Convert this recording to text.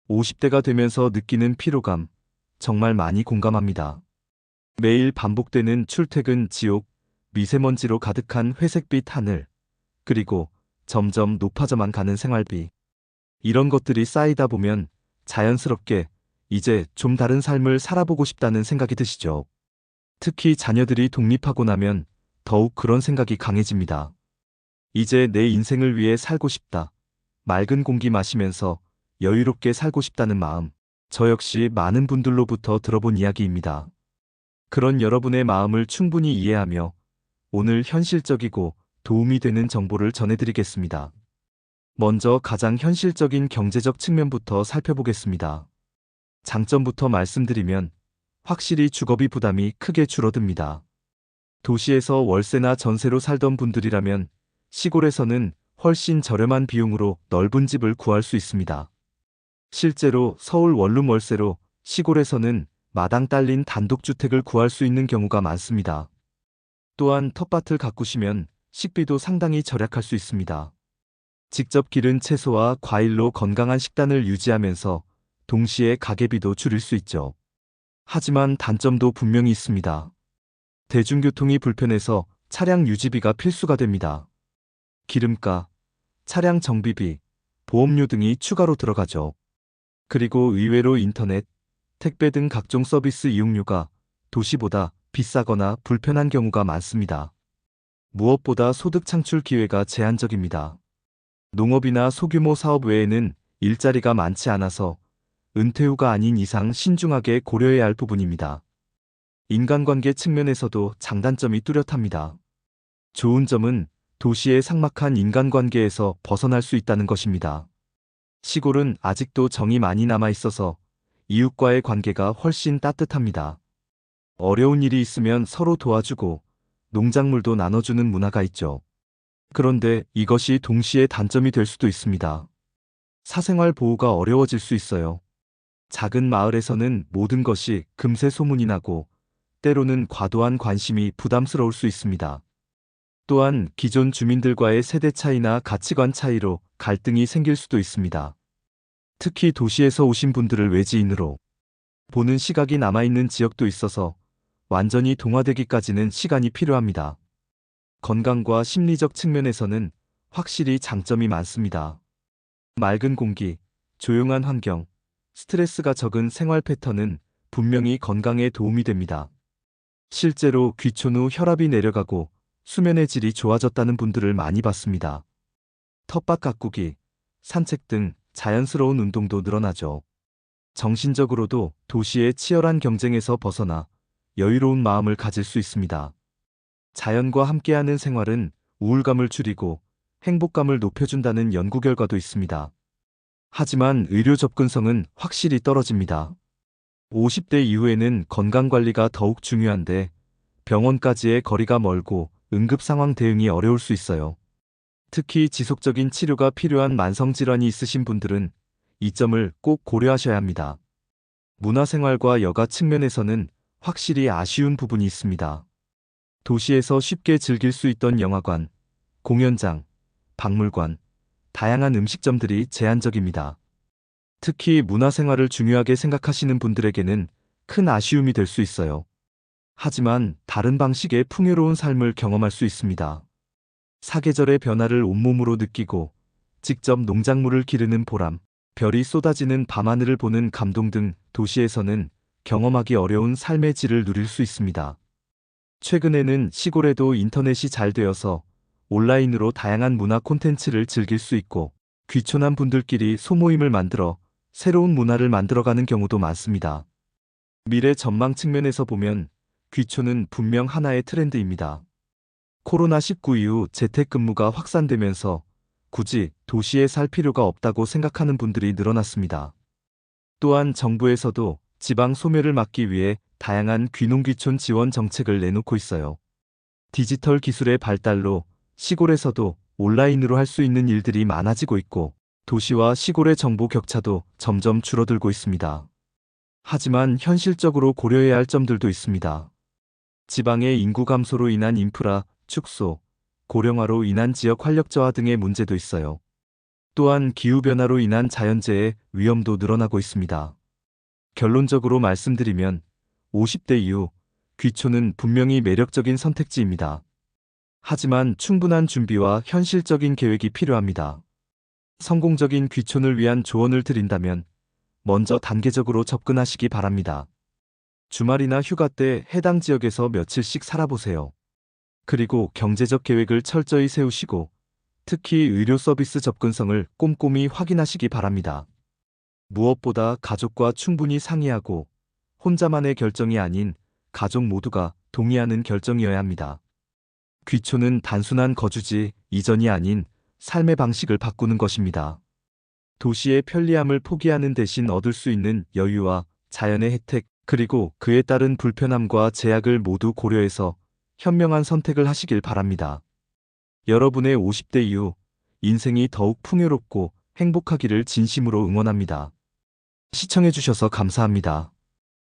50대가 되면서 느끼는 피로감, 정말 많이 공감합니다. 매일 반복되는 출퇴근 지옥, 미세먼지로 가득한 회색빛 하늘, 그리고 점점 높아져만 가는 생활비. 이런 것들이 쌓이다 보면 자연스럽게 이제 좀 다른 삶을 살아보고 싶다는 생각이 드시죠. 특히 자녀들이 독립하고 나면 더욱 그런 생각이 강해집니다. 이제 내 인생을 위해 살고 싶다. 맑은 공기 마시면서 여유롭게 살고 싶다는 마음. 저 역시 많은 분들로부터 들어본 이야기입니다. 그런 여러분의 마음을 충분히 이해하며 오늘 현실적이고 도움이 되는 정보를 전해드리겠습니다. 먼저 가장 현실적인 경제적 측면부터 살펴보겠습니다. 장점부터 말씀드리면 확실히 주거비 부담이 크게 줄어듭니다. 도시에서 월세나 전세로 살던 분들이라면 시골에서는 훨씬 저렴한 비용으로 넓은 집을 구할 수 있습니다. 실제로 서울 원룸 월세로 시골에서는 마당 딸린 단독주택을 구할 수 있는 경우가 많습니다. 또한 텃밭을 가꾸시면 식비도 상당히 절약할 수 있습니다. 직접 기른 채소와 과일로 건강한 식단을 유지하면서 동시에 가계비도 줄일 수 있죠. 하지만 단점도 분명히 있습니다. 대중교통이 불편해서 차량 유지비가 필수가 됩니다. 기름가, 차량 정비비, 보험료 등이 추가로 들어가죠. 그리고 의외로 인터넷, 택배 등 각종 서비스 이용료가 도시보다 비싸거나 불편한 경우가 많습니다. 무엇보다 소득 창출 기회가 제한적입니다. 농업이나 소규모 사업 외에는 일자리가 많지 않아서 은퇴 후가 아닌 이상 신중하게 고려해야 할 부분입니다. 인간관계 측면에서도 장단점이 뚜렷합니다. 좋은 점은 도시의 삭막한 인간관계에서 벗어날 수 있다는 것입니다. 시골은 아직도 정이 많이 남아 있어서 이웃과의 관계가 훨씬 따뜻합니다. 어려운 일이 있으면 서로 도와주고 농작물도 나눠주는 문화가 있죠. 그런데 이것이 동시에 단점이 될 수도 있습니다. 사생활 보호가 어려워질 수 있어요. 작은 마을에서는 모든 것이 금세 소문이 나고 때로는 과도한 관심이 부담스러울 수 있습니다. 또한 기존 주민들과의 세대 차이나 가치관 차이로 갈등이 생길 수도 있습니다. 특히 도시에서 오신 분들을 외지인으로 보는 시각이 남아있는 지역도 있어서 완전히 동화되기까지는 시간이 필요합니다. 건강과 심리적 측면에서는 확실히 장점이 많습니다. 맑은 공기, 조용한 환경, 스트레스가 적은 생활 패턴은 분명히 건강에 도움이 됩니다. 실제로 귀촌 후 혈압이 내려가고 수면의 질이 좋아졌다는 분들을 많이 봤습니다. 텃밭 가꾸기, 산책 등 자연스러운 운동도 늘어나죠. 정신적으로도 도시의 치열한 경쟁에서 벗어나 여유로운 마음을 가질 수 있습니다. 자연과 함께하는 생활은 우울감을 줄이고 행복감을 높여준다는 연구 결과도 있습니다. 하지만 의료 접근성은 확실히 떨어집니다. 50대 이후에는 건강관리가 더욱 중요한데 병원까지의 거리가 멀고 응급 상황 대응이 어려울 수 있어요. 특히 지속적인 치료가 필요한 만성질환이 있으신 분들은 이 점을 꼭 고려하셔야 합니다. 문화생활과 여가 측면에서는 확실히 아쉬운 부분이 있습니다. 도시에서 쉽게 즐길 수 있던 영화관, 공연장, 박물관, 다양한 음식점들이 제한적입니다. 특히 문화생활을 중요하게 생각하시는 분들에게는 큰 아쉬움이 될 수 있어요. 하지만 다른 방식의 풍요로운 삶을 경험할 수 있습니다. 사계절의 변화를 온몸으로 느끼고 직접 농작물을 기르는 보람, 별이 쏟아지는 밤하늘을 보는 감동 등 도시에서는 경험하기 어려운 삶의 질을 누릴 수 있습니다. 최근에는 시골에도 인터넷이 잘 되어서 온라인으로 다양한 문화 콘텐츠를 즐길 수 있고 귀촌한 분들끼리 소모임을 만들어 새로운 문화를 만들어가는 경우도 많습니다. 미래 전망 측면에서 보면 귀촌은 분명 하나의 트렌드입니다. 코로나19 이후 재택근무가 확산되면서 굳이 도시에 살 필요가 없다고 생각하는 분들이 늘어났습니다. 또한 정부에서도 지방 소멸을 막기 위해 다양한 귀농귀촌 지원 정책을 내놓고 있어요. 디지털 기술의 발달로 시골에서도 온라인으로 할 수 있는 일들이 많아지고 있고 도시와 시골의 정보 격차도 점점 줄어들고 있습니다. 하지만 현실적으로 고려해야 할 점들도 있습니다. 지방의 인구 감소로 인한 인프라 축소, 고령화로 인한 지역 활력 저하 등의 문제도 있어요. 또한 기후변화로 인한 자연재해 위험도 늘어나고 있습니다. 결론적으로 말씀드리면 50대 이후 귀촌은 분명히 매력적인 선택지입니다. 하지만 충분한 준비와 현실적인 계획이 필요합니다. 성공적인 귀촌을 위한 조언을 드린다면 먼저 단계적으로 접근하시기 바랍니다. 주말이나 휴가 때 해당 지역에서 며칠씩 살아보세요. 그리고 경제적 계획을 철저히 세우시고 특히 의료 서비스 접근성을 꼼꼼히 확인하시기 바랍니다. 무엇보다 가족과 충분히 상의하고 혼자만의 결정이 아닌 가족 모두가 동의하는 결정이어야 합니다. 귀촌은 단순한 거주지 이전이 아닌 삶의 방식을 바꾸는 것입니다. 도시의 편리함을 포기하는 대신 얻을 수 있는 여유와 자연의 혜택, 그리고 그에 따른 불편함과 제약을 모두 고려해서 현명한 선택을 하시길 바랍니다. 여러분의 50대 이후 인생이 더욱 풍요롭고 행복하기를 진심으로 응원합니다. 시청해주셔서 감사합니다.